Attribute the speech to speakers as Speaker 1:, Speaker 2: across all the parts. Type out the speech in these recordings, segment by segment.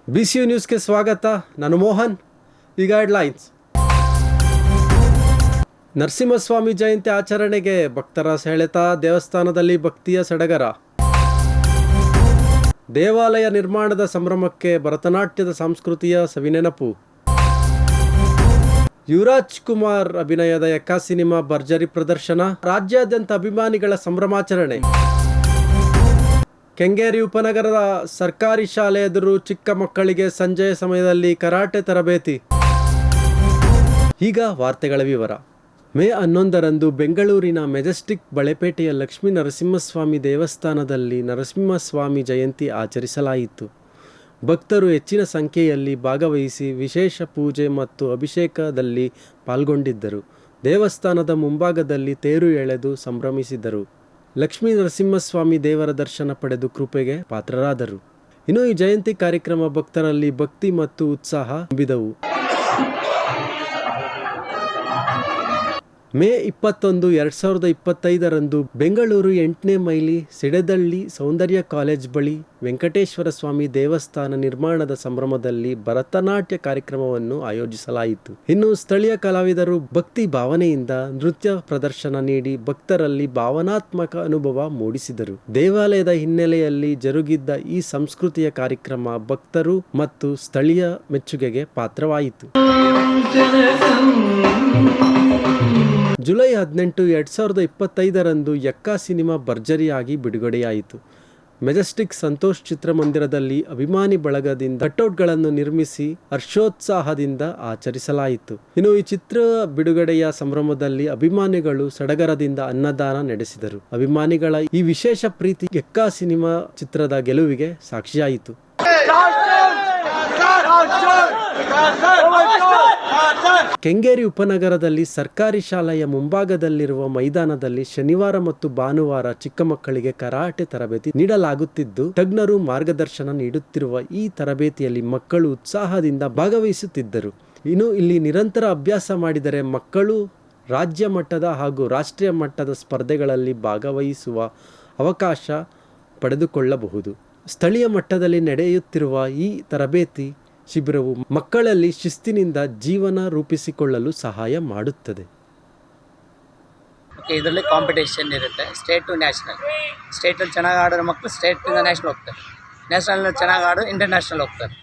Speaker 1: BCU ನ್ಯೂಸ್ಗೆ ಸ್ವಾಗತ. ನಾನು ಮೋಹನ್. ಈಗ ಹೆಡ್ಲೈನ್ಸ್. ನರಸಿಂಹಸ್ವಾಮಿ ಜಯಂತಿ ಆಚರಣೆಗೆ ಭಕ್ತರ ಸೆಳೆತ, ದೇವಸ್ಥಾನದಲ್ಲಿ ಭಕ್ತಿಯ ಸಡಗರ. ದೇವಾಲಯ ನಿರ್ಮಾಣದ ಸಂಭ್ರಮಕ್ಕೆ ಭರತನಾಟ್ಯದ ಸಂಸ್ಕೃತಿಯ ಸವಿನೆನಪು. ಯುವರಾಜ್ ಕುಮಾರ್ ಅಭಿನಯದ ಯಕ್ಕ ಸಿನಿಮಾ ಭರ್ಜರಿ ಪ್ರದರ್ಶನ, ರಾಜ್ಯಾದ್ಯಂತ ಅಭಿಮಾನಿಗಳ ಸಂಭ್ರಮಾಚರಣೆ. ಕೆಂಗೇರಿ ಉಪನಗರದ ಸರ್ಕಾರಿ ಶಾಲೆ ಎದುರು ಚಿಕ್ಕ ಮಕ್ಕಳಿಗೆ ಸಂಜೆಯ ಸಮಯದಲ್ಲಿ ಕರಾಟೆ ತರಬೇತಿ. ಈಗ ವಾರ್ತೆಗಳ ವಿವರ. ಮೇ 11ರಂದು ಬೆಂಗಳೂರಿನ ಮೆಜೆಸ್ಟಿಕ್ ಬಳೆಪೇಟೆಯ ಲಕ್ಷ್ಮೀ ನರಸಿಂಹಸ್ವಾಮಿ ದೇವಸ್ಥಾನದಲ್ಲಿ ನರಸಿಂಹಸ್ವಾಮಿ ಜಯಂತಿ ಆಚರಿಸಲಾಯಿತು. ಭಕ್ತರು ಹೆಚ್ಚಿನ ಸಂಖ್ಯೆಯಲ್ಲಿ ಭಾಗವಹಿಸಿ ವಿಶೇಷ ಪೂಜೆ ಮತ್ತು ಅಭಿಷೇಕದಲ್ಲಿ ಪಾಲ್ಗೊಂಡಿದ್ದರು. ದೇವಸ್ಥಾನದ ಮುಂಭಾಗದಲ್ಲಿ ತೇರು ಎಳೆದು ಸಂಭ್ರಮಿಸಿದರು. ಲಕ್ಷ್ಮೀ ನರಸಿಂಹಸ್ವಾಮಿ ದೇವರ ದರ್ಶನ ಪಡೆದು ಕೃಪೆಗೆ ಪಾತ್ರರಾದರು. ಇನ್ನು ಈ ಜಯಂತಿ ಕಾರ್ಯಕ್ರಮ ಭಕ್ತರಲ್ಲಿ ಭಕ್ತಿ ಮತ್ತು ಉತ್ಸಾಹ ತುಂಬಿದವು. ಮೇ 21, 2025ರಂದು ಬೆಂಗಳೂರು 8ನೇ ಮೈಲಿ ಸಿಡೆದಳ್ಳಿ ಸೌಂದರ್ಯ ಕಾಲೇಜ್ ಬಳಿ ವೆಂಕಟೇಶ್ವರ ಸ್ವಾಮಿ ದೇವಸ್ಥಾನ ನಿರ್ಮಾಣದ ಸಂಭ್ರಮದಲ್ಲಿ ಭರತನಾಟ್ಯ ಕಾರ್ಯಕ್ರಮವನ್ನು ಆಯೋಜಿಸಲಾಯಿತು. ಇನ್ನು ಸ್ಥಳೀಯ ಕಲಾವಿದರು ಭಕ್ತಿ ಭಾವನೆಯಿಂದ ನೃತ್ಯ ಪ್ರದರ್ಶನ ನೀಡಿ ಭಕ್ತರಲ್ಲಿ ಭಾವನಾತ್ಮಕ ಅನುಭವ ಮೂಡಿಸಿದರು. ದೇವಾಲಯದ ಹಿನ್ನೆಲೆಯಲ್ಲಿ ಜರುಗಿದ್ದ ಈ ಸಂಸ್ಕೃತಿಯ ಕಾರ್ಯಕ್ರಮ ಭಕ್ತರು ಮತ್ತು ಸ್ಥಳೀಯ ಮೆಚ್ಚುಗೆಗೆ ಪಾತ್ರವಾಯಿತು. ಜುಲೈ 18, 2025ರಂದು ಯಕ್ಕ ಸಿನಿಮಾ ಭರ್ಜರಿಯಾಗಿ ಬಿಡುಗಡೆಯಾಯಿತು. ಮೆಜೆಸ್ಟಿಕ್ ಸಂತೋಷ್ ಚಿತ್ರಮಂದಿರದಲ್ಲಿ ಅಭಿಮಾನಿ ಬಳಗದಿಂದ ಕಟೌಟ್ಗಳನ್ನು ನಿರ್ಮಿಸಿ ಹರ್ಷೋತ್ಸಾಹದಿಂದ ಆಚರಿಸಲಾಯಿತು. ಇನ್ನು ಈ ಚಿತ್ರ ಬಿಡುಗಡೆಯ ಸಂಭ್ರಮದಲ್ಲಿ ಅಭಿಮಾನಿಗಳು ಸಡಗರದಿಂದ ಅನ್ನದಾನ ನಡೆಸಿದರು. ಅಭಿಮಾನಿಗಳ ಈ ವಿಶೇಷ ಪ್ರೀತಿ ಯಕ್ಕ ಸಿನಿಮಾ ಚಿತ್ರದ ಗೆಲುವಿಗೆ ಸಾಕ್ಷಿಯಾಯಿತು. ಕೆಂಗೇರಿ ಉಪನಗರದಲ್ಲಿ ಸರ್ಕಾರಿ ಶಾಲೆಯ ಮುಂಭಾಗದಲ್ಲಿರುವ ಮೈದಾನದಲ್ಲಿ ಶನಿವಾರ ಮತ್ತು ಭಾನುವಾರ ಚಿಕ್ಕ ಮಕ್ಕಳಿಗೆ ಕರಾಟೆ ತರಬೇತಿ ನೀಡಲಾಗುತ್ತಿದ್ದು, ತಜ್ಞರು ಮಾರ್ಗದರ್ಶನ ನೀಡುತ್ತಿರುವ ಈ ತರಬೇತಿಯಲ್ಲಿ ಮಕ್ಕಳು ಉತ್ಸಾಹದಿಂದ ಭಾಗವಹಿಸುತ್ತಿದ್ದರು. ಇನ್ನು ಇಲ್ಲಿ ನಿರಂತರ ಅಭ್ಯಾಸ ಮಾಡಿದರೆ ಮಕ್ಕಳು ರಾಜ್ಯ ಮಟ್ಟದ ಹಾಗೂ ರಾಷ್ಟ್ರೀಯ ಮಟ್ಟದ ಸ್ಪರ್ಧೆಗಳಲ್ಲಿ ಭಾಗವಹಿಸುವ ಅವಕಾಶ ಪಡೆದುಕೊಳ್ಳಬಹುದು. ಸ್ಥಳೀಯ ಮಟ್ಟದಲ್ಲಿ ನಡೆಯುತ್ತಿರುವ ಈ ತರಬೇತಿ ಶಿಬಿರವು ಮಕ್ಕಳಲ್ಲಿ ಶಿಸ್ತಿನಿಂದ ಜೀವನ ರೂಪಿಸಿಕೊಳ್ಳಲು ಸಹಾಯ ಮಾಡುತ್ತದೆ.
Speaker 2: ಇದರಲ್ಲಿ ಕಾಂಪಿಟೇಷನ್ ಇರುತ್ತೆ, ಸ್ಟೇಟ್ ಟು ನ್ಯಾಷನಲ್. ಸ್ಟೇಟಲ್ಲಿ ಚೆನ್ನಾಗಿ ಆಡೋರು ಮಕ್ಕಳು ಸ್ಟೇಟಿಂದ ನ್ಯಾಷನಲ್ ಹೋಗ್ತಾರೆ, ನ್ಯಾಷನಲ್ ಚೆನ್ನಾಗಿ ಆಡೋರು ಇಂಟರ್ನ್ಯಾಷನಲ್ ಹೋಗ್ತಾರೆ.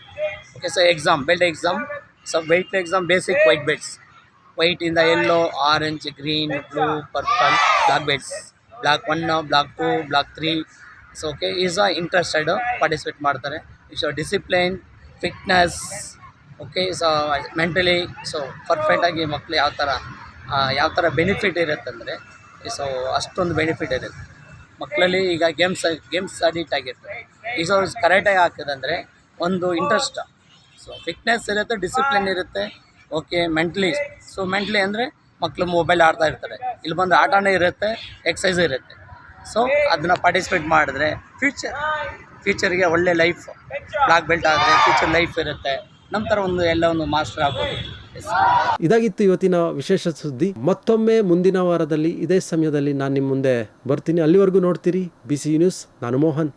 Speaker 2: Okay, so exam, belt exam, so weight exam, basic white belts, ವೈಟಿಂದ yellow, orange, green, blue, purple, black belts, black 1, black 2, black 3. So okay, is interested participate ಮಾಡ್ತಾರೆ. So discipline, fitness, okay, so mentally so ಪರ್ಫೆಕ್ಟಾಗಿ ಮಕ್ಕಳು ಯಾವ ಥರ benefit ಇರುತ್ತೆ ಅಂದರೆ, so ಅಷ್ಟೊಂದು benefit ಇರುತ್ತೆ ಮಕ್ಕಳಲ್ಲಿ. ಈಗ ಗೇಮ್ಸ್ ಅಡಿಕ್ಟ್ ಆಗಿರ್ತಾರೆ. ಈಗ ಸೊ ಕರೆಕ್ಟಾಗಿ ಆಗ್ತದಂದರೆ ಒಂದು ಇಂಟ್ರೆಸ್ಟ್, ಸೊ ಫಿಟ್ನೆಸ್ ಇರುತ್ತೆ, ಡಿಸಿಪ್ಲಿನ್ ಇರುತ್ತೆ. ಓಕೆ, ಮೆಂಟ್ಲಿ ಅಂದರೆ ಮಕ್ಕಳು ಮೊಬೈಲ್ ಆಡ್ತಾ ಇರ್ತಾರೆ, ಇಲ್ಲಿ ಬಂದು ಆಟನೇ ಇರುತ್ತೆ, ಎಕ್ಸಸೈಸ್ ಇರುತ್ತೆ. ಸೊ ಅದನ್ನು ಪಾರ್ಟಿಸಿಪೇಟ್ ಮಾಡಿದ್ರೆ ಫ್ಯೂಚರ್ಗೆ ಒಳ್ಳೆ ಲೈಫ್, ಬ್ಲಾಕ್ ಬೆಲ್ಟ್ ಆದರೆ ಫ್ಯೂಚರ್ ಲೈಫ್ ಇರುತ್ತೆ. ನಂತರ ಒಂದು ಮಾಸ್ಟರ್ ಆಗ್ಬೋದು.
Speaker 1: ಇದಾಗಿತ್ತು ಇವತ್ತಿನ ವಿಶೇಷ ಸುದ್ದಿ. ಮತ್ತೊಮ್ಮೆ ಮುಂದಿನ ವಾರದಲ್ಲಿ ಇದೇ ಸಮಯದಲ್ಲಿ ನಾನು ನಿಮ್ಮ ಮುಂದೆ ಬರ್ತೀನಿ. ಅಲ್ಲಿವರೆಗೂ ನೋಡ್ತೀರಿ BCU ನ್ಯೂಸ್. ನಾನು ಮೋಹನ್.